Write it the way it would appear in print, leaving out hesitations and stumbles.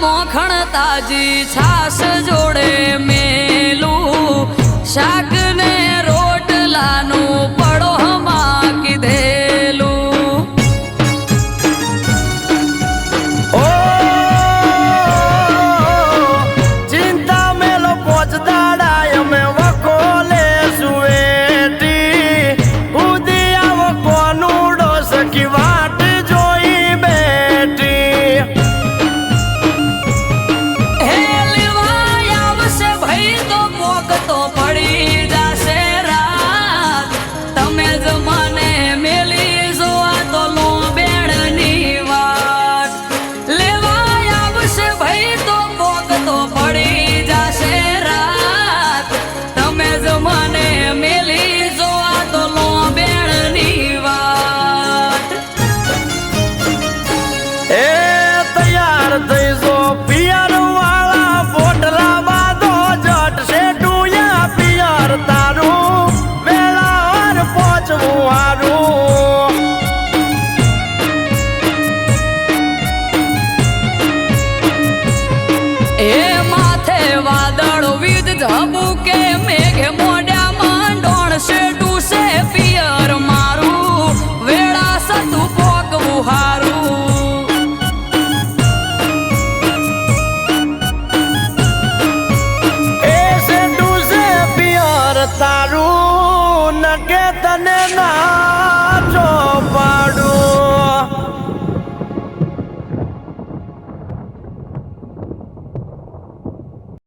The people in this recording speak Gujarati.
મોખણ તાજી છાસ જોડે મેલું શાક ને રોટલાનું પડોમાં કીધેલું. ઓ ચિંતા મેલો પોચ દાડા અમે વખોલે સુવેટી ઉદી આવો કોનુડો સખી વાટ જોઈ બેઠી. હે લેવાય આવશે ભાઈ તો પોક તો પડી જાશે રાત. તમે જ મને મેલી જોવા તો લો બેડની વાત. લેવાય આવશે ભાઈ તો પોક તો પડી જાશે રાત. તમે જ મને મેલી જોવા તો લો બેડની વાત. એ તૈયાર થઈ જો પિયર વાળા પોટલા બાંધો જટ શેઠુયા પિયર તારું વેળાવાર પહોંચવું હારું. એ માથે વાદળ વીજ ઝબુ